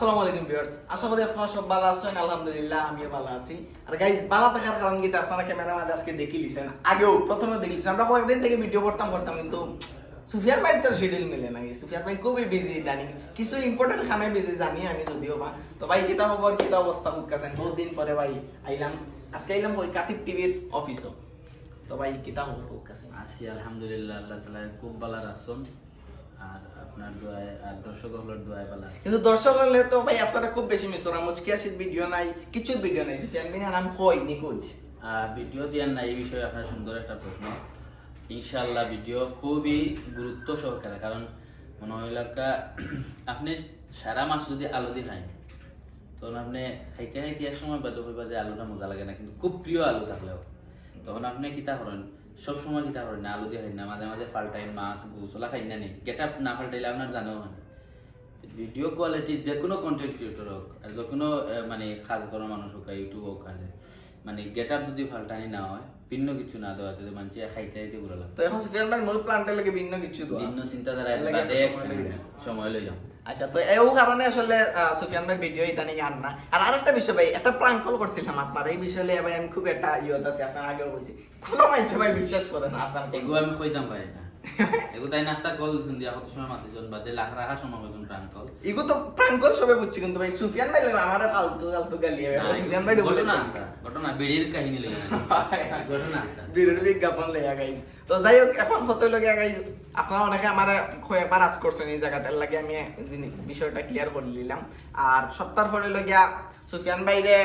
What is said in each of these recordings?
আসসালামু আলাইকুম ভিউয়ার্স, আশা করি আপনারা সব ভালো আছেন। আলহামদুলিল্লাহ আমিও ভালো আছি। আর গাইস, ভালো থাকার কারণ কি আপনারা ক্যামেরার মাঝে আজকে দেখি লিছেন, আগেও প্রথমে দেখি লিছেন। আমরা কয়েকদিন থেকে ভিডিও করতাম কিন্তু সুফিয়ান ভাই তার শিডিউল মিলে না। সুফিয়ান ভাই খুবই বিজি ইদানিং, কিছু ইম্পর্টেন্ট কামে বিজি জানি আমি যদিও বা। তো ভাই কিতা খবর, কিতা অবস্থা বুঝতেছেন? বহুত দিন পরে ভাই আইলাম, আজকে আইলাম ওই কাতিব টিভির অফিসও। তো ভাই কিতা খবর বুঝতেছেন? আছি আলহামদুলিল্লাহ, আল্লাহ তাআলা খুব ভালো রাখছেন। আর আপনার দোয়ায় আর দর্শক হলোর দোয়ায় ভালো আছে। কিন্তু দর্শক হলে তো ভাই আপনারা খুব বেশি মিস করেন। মুচকি আসির ভিডিও নাই, কিছু ভিডিও নাই। সুফিয়ান ভাই নাম কই নিকুজ ভিডিও দিয়ার না, এই বিষয়ে আপনার সুন্দর একটা প্রশ্ন। ইনশাআল্লাহ ভিডিও খুবই গুরুত্ব সহকারে, কারণ মনে হইল আপনি সারা মাস যদি আলু দিয়ে খাই, তখন আপনি খাইতে খাইতে এক সময় বাদ হইবা যে আলুটা মজা লাগে না, কিন্তু খুব প্রিয় আলু থাকলেও তখন আপনি কিতা করেন, সব সময় কিতা করেন না, আলু দিয়ে খাই না, মাঝে মাঝে ফাল্টাই মাছ গুছলা খাই না নেই, গেট আপ না ফাল্টাইলে আপনার জানেও হয়। ভিডিও কোয়ালিটি যে কোনো কন্টেন্ট ক্রিয়েটর হোক আর যে কোনো মানে কাজ করার মানুষ হোক, ইউটিউব হোক, আর মানে গেট আপ যদি ফাল্টানি না হয়, ভিন্ন কিছু না দেওয়া, তাদের মানুষ খাইতে খাইতে ঘুরে লাগে। তো এখন সুফিয়ান ভাই মূল প্ল্যানটা লাগে ভিন্ন কিছু দেওয়া, ভিন্ন চিন্তাধারা বাদে সময় লই যাও। আচ্ছা, তো এই কারণে আসলে সুফিয়ান ভাই ভিডিও ইদানিং আন না। আর আরেকটা বিষয় ভাই, একটা প্রাঙ্ক কল করছিলাম আপনার এই বিষয়ে ভাই, আমি খুব একটা ইয়ত আছি, আপনার আগেও বলছি, কোনো মানুষ ভাই বিশ্বাস করে না আপনার এগুলো আমি কইতাম পারি না। এগুলো তাই না, একটা কল শুন দিয়া কত সময় মাতিছেন, বাদে লাখ রাখা সময় হইছেন প্রাণ কল। এগুলো তো প্রাঙ্ক কল সবে বুঝছি, কিন্তু ভাই সুফিয়ান ভাই আমারে ফালতু ফালতু গালি হবে। সুফিয়ান ভাই ঘটনা আছে, ঘটনা বেড়ির কাহিনী লইয়া ঘটনা আছে, বিরোধ বিজ্ঞাপন লইয়া গাইজ। তো যাই হোক, এখন কত লইয়া গাইজ, আপনারা অনেকে আমার কয়েকবার আজ করছেন এই জায়গাতে, লাগে আমি বিষয়টা ক্লিয়ার করে নিলাম। আর সপ্তাহ পরে লগিয়া সুফিয়ান ভাইরে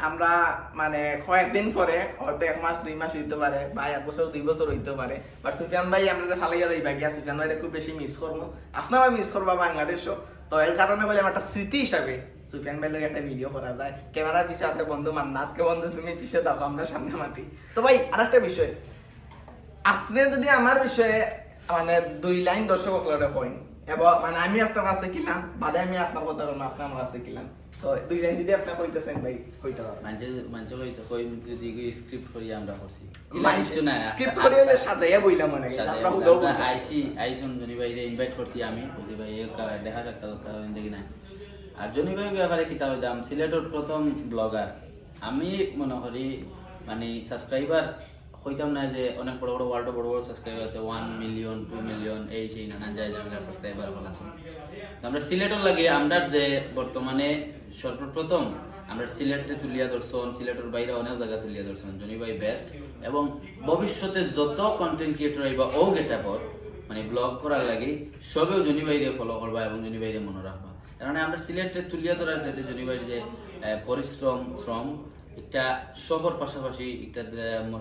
আমরা মানে কয়েকদিন পরে, হয়তো 1 মাস 2 মাস হইতে পারে, বা 1 বছর 2 বছর হইতে পারে, বাট সুফিয়ান ভাই আমরা ফালাইয়া যাইবা গিয়া। সুফিয়ান ভাইরে খুব বেশি মিস করবো, আপনারা মিস করবা বাংলাদেশও। তো এই কারণে বলে আমার একটা স্মৃতি হিসাবে সুফিয়ান ভাই লোক একটা ভিডিও করা যায়। ক্যামেরার পিছে আছে বন্ধু মান্না, আজকে বন্ধু তুমি পিছে দাও, আমরা সামনে মাতি। তো ভাই আরেকটা বিষয়, আপনি যদি আমার বিষয়ে মানে 2 লাইন দর্শক লড়ে কইন, এবং মানে আমি আপনার কাছে কিলাম, বাদে আমি আপনার কথা বলবো, আপনি আমার কাছে কিলাম, তো 2 লাইন যদি আপনি কইতেছেন ভাই কইতে পারবেন। মানুষে হইতে কই যদি স্ক্রিপ্ট করি আমরা করছি, স্ক্রিপ্ট করে হলে সাজাইয়া বইলাম মনে হয় আমরা উদাও আইসন জনি ভাইরে ইনভাইট করছি আমি, বুঝি ভাই দেখা সাক্ষাৎ দেখি না। আর জনি ভাই ব্যাপারে কিতা হইলাম, সিলেটের প্রথম ব্লগার আমি মনে করি, মানে সাবস্ক্রাইবার হইতাম না যে অনেক বড় বড় ওয়ার্ল্ড বড় বড় সাবস্ক্রাইবার আছে, 1 মিলিয়ন 2 মিলিয়ন এই সেই নানান জায়গায় সাবস্ক্রাইবার হল আছে। আমরা সিলেটের লাগে আমরা যে বর্তমানে সর্বপ্রথম আমরা সিলেটে তুলিয়া ধরছেন, সিলেটের বাইরে অনেক জায়গা তুলিয়া ধরছেন জনি ভাই বেস্ট। এবং ভবিষ্যতে যত কন্টেন্ট ক্রিয়েটর হইবা ও গেটাপর মানে ব্লগ করার লাগে সবেও জনি ভাইরে ফলো করবা এবং জনি ভাইরে মনে রাখবা। কারণ আমরা সিলেটে তুলিয়া ধরার ক্ষেত্রে জনি ভাইয়ের যে পরিশ্রম শ্রম, একটা সবর পাশাপাশি একটা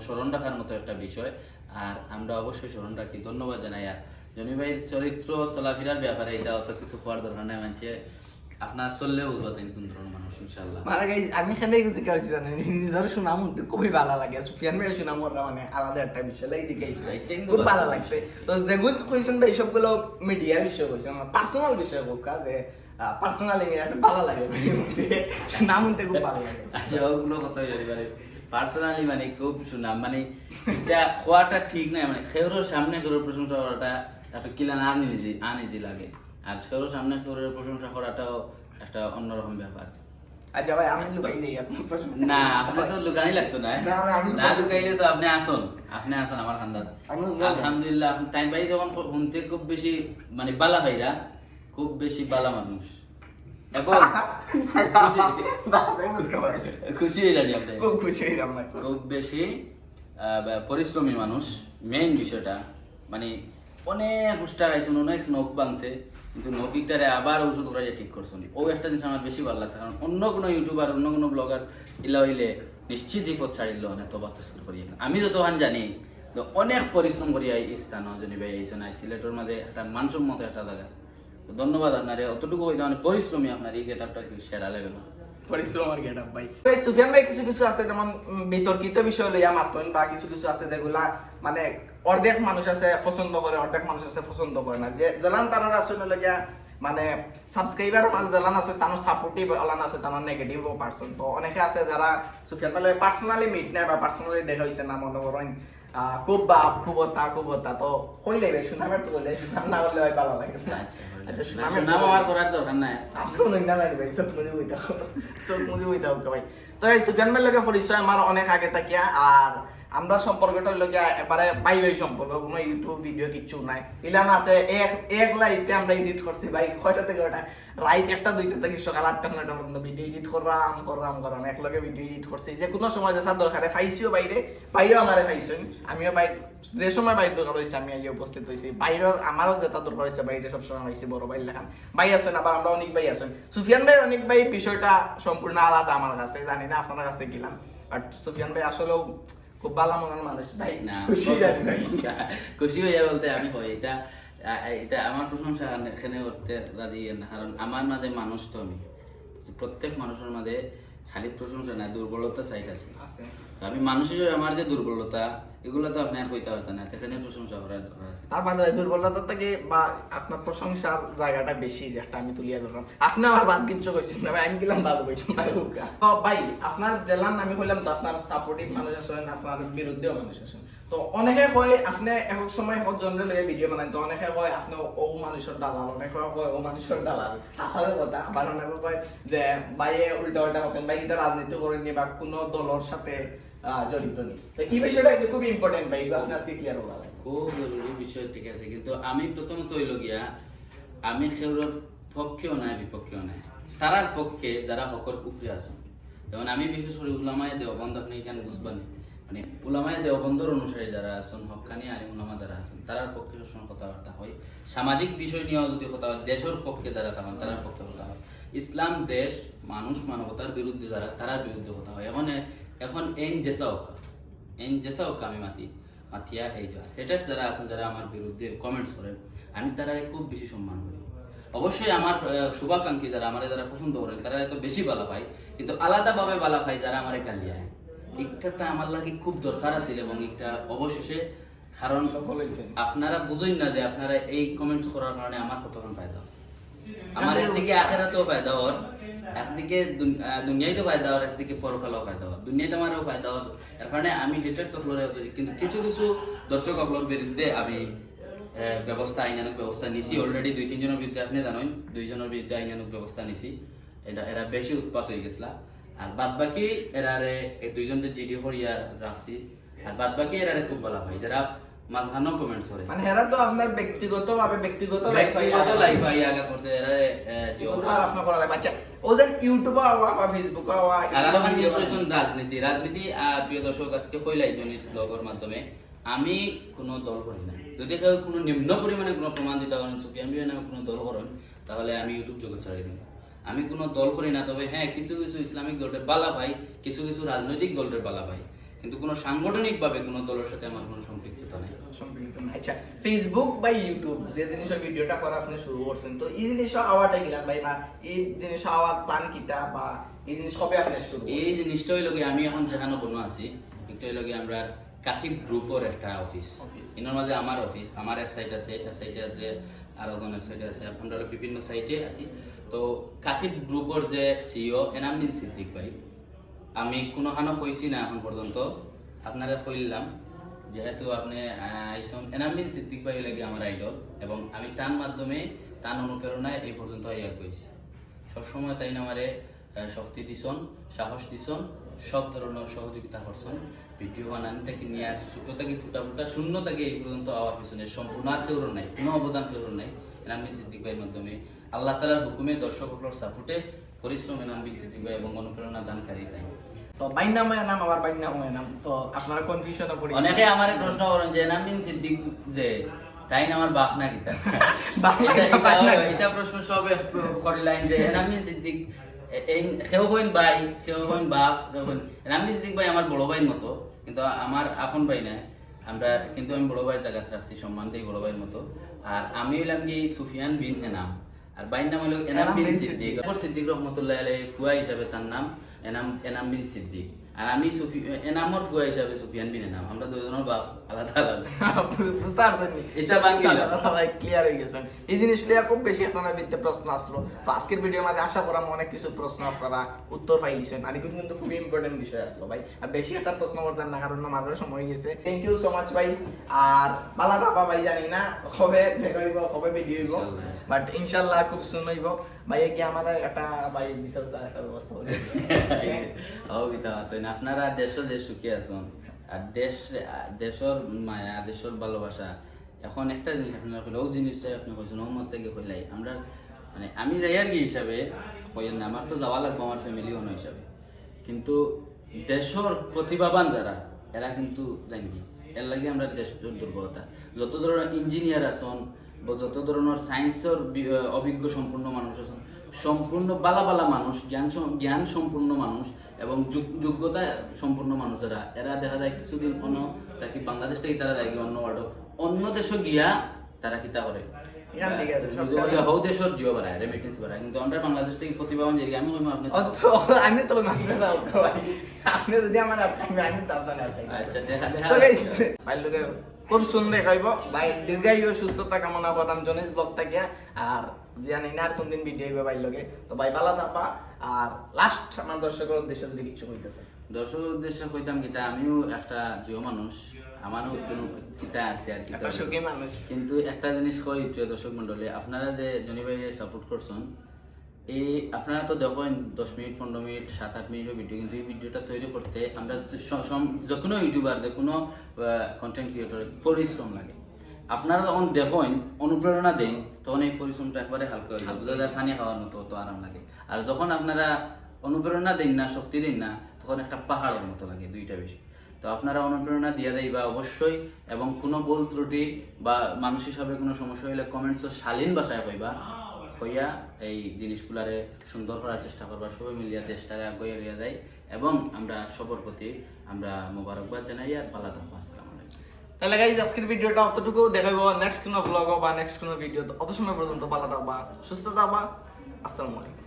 স্মরণ রাখার মতো একটা বিষয়। আর আমরা অবশ্যই স্মরণ রাখি, ধন্যবাদ জানাই। আর জনি ভাইয়ের চরিত্র চলাফেরার ব্যাপারে এটা অত কিছু হওয়ার দরকার নেই, মানছে আপনার চললেও বুঝবাতেন কোন ধরনের মানুষ ইনশাআল্লাহ। মানে গাইস আমি এখানে জিজ্ঞাসা করছি জানেন, নিজের সুনাম খুবই ভালো লাগে। সুফিয়ান ভাই সুনাম মানে আলাদা একটা বিষয় লাগে, খুব ভালো লাগছে। তো যেগুলো কইছেন ভাই সবগুলো মিডিয়া বিষয় কইছেন, আমার পার্সোনাল বিষয় হোক, কাজে পার্সোনালি একটা ভালো লাগে, নাম শুনতে খুব ভালো লাগে। আচ্ছা, ওগুলো কথা এবারে পার্সোনালি মানে খুব সুনাম, মানে এটা হওয়াটা ঠিক নাই, মানে খেউরের সামনে খেউরের প্রশংসা করাটা একটা কিলান আনইজি লাগে। আর খেউরের সামনে খেউরের প্রশংসা করাটাও একটা অন্যরকম ব্যাপার। আচ্ছা ভাই, আমি লুকাই দেই আপনার প্রশ্ন। না, আপনি তো লুকানি লাগতো না, না লুকাইলে তো আপনি আসুন আমার খান্দাত। আলহামদুলিল্লাহ, তাই ভাই যখন শুনতে খুব বেশি মানে বালা ভাইরা খুব বেশি বালা মানুষ এবং খুশি হইলাম, খুব খুশি হইলাম ভাই, খুব বেশি পরিশ্রমী মানুষ। মেইন বিষয়টা মানে অনেক হুষ্টা খাইছেন, অনেক নখ ভাঙছে, কিন্তু নখিটারে আবার ঔষধ করা ঠিক করছেন। ও একটা জিনিস আমার বেশি ভালো লাগছে, কারণ অন্য কোনো ইউটিউবার অন্য কোনো ব্লগার ইলা হইলে নিশ্চিত বিপদ ছাড়িল অনেক তো বাতস্কর করি। আমি যতক্ষণ জানি অনেক পরিশ্রম করি এই স্থান জনি ভাই এইছেন সিলেটের মাঝে একটা মানসম্মত একটা জায়গা। তো ধন্যবাদ আপনার, অতটুকু হইতে মানে পরিশ্রমী আপনার এই গেটআপটা সেরা লেভেল পরিশ্রম আর গেটআপ ভাই। সুফিয়ান ভাই কিছু কিছু আছে যেমন বিতর্কিত বিষয় লইয়া মাতন, বা কিছু কিছু আছে যেগুলা মানে অর্ধেক মানুষ আছে পছন্দ করে, অর্ধেক মানুষ আছে পছন্দ করে না। যে জেলান তার আসলে লগিয়া মানে সাবস্ক্রাইবার মাঝে জেলান আছে, তার সাপোর্টিভ আলান আছে, তার নেগেটিভ পার্সন। তো অনেকে আছে যারা সুফিয়ান ভাই পার্সোনালি মিট নেয় বা পার্সোনালি দেখা হইছে না, মনে করেন খুব বাপ খুবতা তো কইলে ভাই সুনামের তো বলে সুনাম না বললে ভাই ভালো লাগে না। আচ্ছা সুনামের নাম আমার করার দরকার নাই। আপনিও নই না ভাই চোখ মুদি বইতাও ভাই। তো এই সুফিয়ান ভাইয়ের লগে পরিচয় আমার অনেক আগে থাকিয়া, আর আমরা সম্পর্কটা হইল গিয়া এবারে ভাই ভাই সম্পর্ক, কোনো ইউটিউব ভিডিও কিচ্ছু নাই। ইলাম আছে এক লাইতে আমরা এডিট করছি ভাই, 6টা থেকে ওটা রাইট 1টা 2টা থেকে সকাল 8টা 9টা পর্যন্ত ভিডিও এডিট করলাম এক লগে ভিডিও এডিট করছি। যে কোনো সময় যে দরকারে পাইছিও বাইরে, ভাইও আমারে পাইছেন, আমিও বাইরে যে সময় বাইরে দরকার হয়েছে আমি আগে উপস্থিত হয়েছি। বাইরের আমারও যেটা দরকার হয়েছে বাইরে সবসময় পাইছি, বড় ভাই লেখান ভাই আছেন, আবার আমরা অনেক ভাই আছেন। সুফিয়ান ভাই অনেক ভাই বিষয়টা সম্পূর্ণ আলাদা আমার কাছে, জানি না আপনার কাছে গেলাম, বাট সুফিয়ান ভাই আসলেও খুব ভালো মনের মানুষ ভাই। না খুশি জানি ভাই, খুশি হইয়া বলতে আমি হই এটা এটা আমার প্রশংসা এখানে করতে রাজি না, কারণ আমার মাঝে মানুষ তো আমি প্রত্যেক মানুষের মাঝে খালি প্রশংসা না, দুর্বলতা সাইড আছে। আমি মানুষ হিসেবে আমার যে দুর্বলতা এগুলো তো আপনি আর কইতে পারতেন না, সেখানে প্রশংসা করার দরকার আছে। তার বাদে দুর্বলতা থেকে বা আপনার প্রশংসার জায়গাটা বেশি, যে একটা আমি তুলিয়া ধরলাম। আপনি আমার বাদ কিচ্ছু করছেন না ভাই, আমি গেলাম ভালো কইছি তো ভাই আপনার জেলার আমি কইলাম তো আপনার সাপোর্টিভ মানুষ আছেন, আপনার বিরুদ্ধেও মানুষ আছেন। তো অনেকে কয় আপনি এক সময় এক জনরে লইয়া ভিডিও বানাই, তো অনেকে কয় আপনি ও মানুষের দালাল, অনেকে কয় ও মানুষের দালাল, আসলে কথা। আবার অনেকে কয় যে ভাইয়ে উল্টা হতেন, ভাই কিন্তু রাজনীতি করেননি বা কোনো দলের সাথে জড়িত নেই। তো এই বিষয়টা খুব ইম্পর্টেন্ট ভাই, আপনি আজকে ক্লিয়ার করা লাগে। খুব জরুরি বিষয়, ঠিক আছে। কিন্তু আমি প্রথমত হইল গিয়া আমি সেগুলোর পক্ষেও নাই বিপক্ষেও নাই, তারার পক্ষে যারা হকর উফরে আছেন। যেমন আমি বিশেষ করে উলামায়ে দেওবন্দ, আপনি এখানে বুঝবানি, মানে উলামায়ে দেওবন্দর অনুসারী যারা আছেন, হক্কানি আলিম উলামা যারা আছেন, তারার পক্ষে সবসময় কথাবার্তা হয়। সামাজিক বিষয় নিয়েও যদি কথা হয়, দেশের পক্ষে যারা থাকেন তারার পক্ষে কথা হয়। ইসলাম দেশ মানুষ মানবতার বিরুদ্ধে যারা, তারার বিরুদ্ধে কথা হয়। এখন এন জেসা হোক আমি মাতিয়া এই যা হেটার্স যারা আছেন, যারা আমার বিরুদ্ধে কমেন্টস করেন, আমি তারা খুব বেশি সম্মান করি। অবশ্যই আমার শুভাকাঙ্ক্ষী যারা আমার যারা পছন্দ করেন তারা এত বেশি বালা পায়, কিন্তু আলাদাভাবে বালা পায় যারা আমার গালিয়ায়। একটা আমার লাগে খুব দরকার আছে, এবং একটা অবশেষে, কারণ আপনারা বুঝেন না যে আপনারা এই কমেন্টস করার কারণে আমার কতক্ষণ ফায়দা, আমার একদিকে আখেরাতেও ফায়দা হওয়ার, একদিকে দুনিয়াতেও ফায়দা হওয়ার, একদিকে পরকালেও ফায়দা হওয়ার, দুনিয়াতে আমারও ফায়দা হওয়ার। এর কারণে আমি হেটার সকলের, কিন্তু কিছু দর্শক সকলের বিরুদ্ধে আমি আইনানুক ব্যবস্থা নিছি অলরেডি। 2-3 জনের বিরুদ্ধে আপনি জানেন, 2 জনের বিরুদ্ধে আইনানুক ব্যবস্থা নিছি। এরা বেশি উৎপাত হয়ে গেছিলা, আর বাদ বাকি এরারে 2 জনের জিডি করিয়া রাখছি, আর বাদ বাকি এরারে খুব ভালো হয় যারা মাঝখানো কমেন্টস করে, মানে এরা তো আপনার ব্যক্তিগত লাইফ আগা করছে। এরারে আপনার করা লাগে। আচ্ছা ও যে ইউটিউবে বা ফেসবুকে আর আরো খান জিনিস হইছেন রাজনীতি। প্রিয় দর্শক, আজকে কইলাই জনিস ব্লগের মাধ্যমে আমি কোনো দল করি না। যদি কেউ কোনো নিম্ন পরিমাণে কোনো প্রমাণ দিতে পারেন সুফিয়ান ভাই নামে কোনো দল করেন, তাহলে আমি ইউটিউব জগৎ ছাড়াই দিব। আমি কোনো দল করি না, তবে হ্যাঁ কিছু ইসলামিক দলের বালা পাই, কিছু রাজনৈতিক দলের বালা পাই, কিন্তু কোনো সাংগঠনিক ভাবে কোনো দলের সাথে আমার কোনো সম্পৃক্ততা নেই। আচ্ছা ফেসবুক বা ইউটিউব যে জিনিসের ভিডিওটা করা আপনি শুরু করছেন, তো এই জিনিস আওয়ারটা গেলাম ভাই, বা এই জিনিস আওয়ার প্ল্যান কিতা, বা এই জিনিস কবে আপনি শুরু? এই জিনিসটা হইল গিয়ে আমি এখন যেখানে কোনো আছি, একটা হইল গিয়ে আমরা কাতিব গ্রুপের একটা অফিস, এর মাঝে আমার অফিস, আমার এক সাইট আছে, এক সাইটে আছে, আর এক সাইটে আছে, আমরা বিভিন্ন সাইটে আছি। তো কাতিব গ্রুপের যে সিইও এনামদিন সিদ্দিক ভাই, আমি কোনোখানে কইছি না এখন পর্যন্ত, আপনারা কইলাম যেহেতু আপনি আইসন, এনামদিন সিদ্দিক ভাই লাগে আমার আইডল, এবং আমি তার মাধ্যমে তার অনুপ্রেরণায় এই পর্যন্ত আইয়া কইছি। সবসময় তাই না আমারে শক্তি দিছন, সাহস দিছন, সব ধরনের সহযোগিতা করছেন। ভিডিও বানান থেকে নিয়ে ছোট থেকে ফুটা শূন্য থেকে এই পর্যন্ত আওয়ার পিছনে সম্পূর্ণ আর কেউ নাই, কোনো অবদান কেউ নাই। এনামদিন সিদ্দিক ভাইয়ের মাধ্যমে আল্লাহ তাআলার হুকুমে দর্শকদের সাপোর্টে পরিশ্রম এনামদিন সিদ্দিক ভাই এবং অনুপ্রেরণা দানকারী তাই। তো বাইনাময় নাম আবার বাইনাময় নাম, তো আপনারা কনফিউশনে পড়ে অনেকে আমারে প্রশ্ন করেন যে এনামদিন সিদ্দিক যে তাই না আমার বাপ না কিতা এটা প্রশ্ন সবে করিলেন যে এনামদিন সিদ্দিক সেও হইন ভাই, সেও হইন বাপ, এনামদিন সিদ্দিক ভাই আমার বড় ভাইয়ের মতো, কিন্তু আমার আপন ভাই নাই। আমরা কিন্তু আমি বড় ভাইয়ের জায়গাতে রাখছি, সম্মান দিই বড় ভাইয়ের মতো। আর আমি হইলাম কি সুফিয়ান বিন এনাম, আর ভাইয়ের নাম হলো এনাম বিন সিদ্দিক। সিদ্দিক রহমতুল্লাহ আলাইহি ফুয়া হিসাবে তার নাম এনাম বিন সিদ্দিক, আর আমি এনামর ফুয়া হিসাবে সুফিয়ান বিন এনাম। আমরা দুজনের বাপ আলাদা আলাদা বুঝতে পারছেন নি? এটা বাঙ্গিলাম। ভাই ক্লিয়ার হয়ে গেছেন। এই জিনিস লিয়া খুব বেশি আপনার ভিত্তিতে প্রশ্ন আসলো। তো আজকের ভিডিওর মধ্যে আশা করা অনেক কিছু প্রশ্ন আপনারা উত্তর পাইলিছেন। আর এগুলো কিন্তু খুবই ইম্পর্টেন্ট বিষয় আসলো ভাই। আর বেশি একটা প্রশ্ন করতেন না, কারণ মাঝে সময় গেছে। থ্যাংক ইউ সো মাচ ভাই। আর বালা রাপা ভাই জানি না কবে দেখা হইব, কবে ভিডিও হইব, ইনশাআল্লাহ। বাট ইনশাআল্লাহ খুব সুন হইব। ভাইয়া কি আমাদের একটা ভাই বিশাল একটা ব্যবস্থা করে আপনারা দেশ সুখী আছেন, আর দেশের মায়া, দেশের ভালোবাসা। এখন একটা জিনিস আপনারা কইলে, ও জিনিসটাই আপনি কইছেন, ওর মধ্যে থেকে কইলাই আমরা মানে আমি যাই আর কি হিসাবে কইেন না, আমার তো যাওয়া লাগবে আমার ফ্যামিলি অন্য হিসাবে, কিন্তু দেশের প্রতিভাবান যারা এরা কিন্তু জানি কি এর লাগে আমরা দেশের দুর্বলতা। যত ধরনের ইঞ্জিনিয়ার আছেন বা যত ধরনের সায়েন্সের অভিজ্ঞ সম্পূর্ণ মানুষ আছেন, সম্পূর্ণ বালা বালা মানুষ, জ্ঞান সম্পূর্ণ মানুষ এবং যোগ্যতা সম্পূর্ণ মানুষেরা এরা দেখা যায় কিছুদিন অন্য তাকে বাংলাদেশ থেকে তারা যায় অন্য অন্য দেশে গিয়া তারা কিতা করে হৌ দেশের জিও বাড়ায়, রেমিটেন্স বাড়ায়, কিন্তু আমরা বাংলাদেশ থেকে প্রতিভাবান যে আমি আপনি আমি তো মানতে দাও ভাই, আপনি যদি আমার আমি দাও না। আচ্ছা দেখা দেখা তো গাইস ভাই লোকে খুব সুন্দর দেখাইব ভাই, দীর্ঘায়ু সুস্থতা কামনা করলাম জনিস ব্লগ থেকে। আর জানি না আর কোন দিন ভিডিও হইবে ভাই লোকে, তো ভাই ভালো থাকবা। আর লাস্ট আমার দর্শকের উদ্দেশ্যে যদি কিছু কইতেছে। দর্শকের উদ্দেশ্যে কইতাম কিতা, আমিও একটা জিও মানুষ, আমারও কোনো কিতা আছে আর কিতা সুখী মানুষ। কিন্তু একটা জিনিস কই প্রিয় দর্শক মন্ডলী, আপনারা যে জনি ভাইকে সাপোর্ট করছেন, এই আপনারা তো দেখেন 10 মিনিট 15 মিনিট 7-8 মিনিটের ভিডিও, কিন্তু এই ভিডিওটা তৈরি করতে আমরা যে কোনো ইউটিউবার, যে কোনো কন্টেন্ট ক্রিয়েটর পরিশ্রম লাগে। আপনারা যখন দেখেন অনুপ্রেরণা দেন, তখন এই পরিশ্রমটা একবারে হালকা হয়ে যায়, বোঝা যায় পানি খাওয়ার মতো অত আরাম লাগে। আর যখন আপনারা অনুপ্রেরণা দেন না, শক্তি দেন না, তখন একটা পাহাড়ের মতো লাগে, দুইটা বেশি। তো আপনারা অনুপ্রেরণা দিয়ে দেয় বা অবশ্যই, এবং কোনো ভুল ত্রুটি বা মানুষ হিসাবে কোনো সমস্যা হইলে কমেন্টসও শালীন ভাষায় হইবা, হইয়া এই জিনিসগুলারে সুন্দর করার চেষ্টা করবা, সবাই মিলিয়া দেশটারে আগুয়ে লইয়া দেয়। এবং আমরা সবার প্রতি আমরা মোবারকবাদ জানাই। আর ভালো থাকবো, আসসালামু আলাইকুম। তাহলে গাইজ আজকের ভিডিওটা অতটুকু দেখাবো, নেক্সট কোনো ব্লগ বা নেক্সট কোনো ভিডিও। অত সময় পর্যন্ত ভালো থাকবা, সুস্থ থাকবা, আসসালামু আলাইকুম।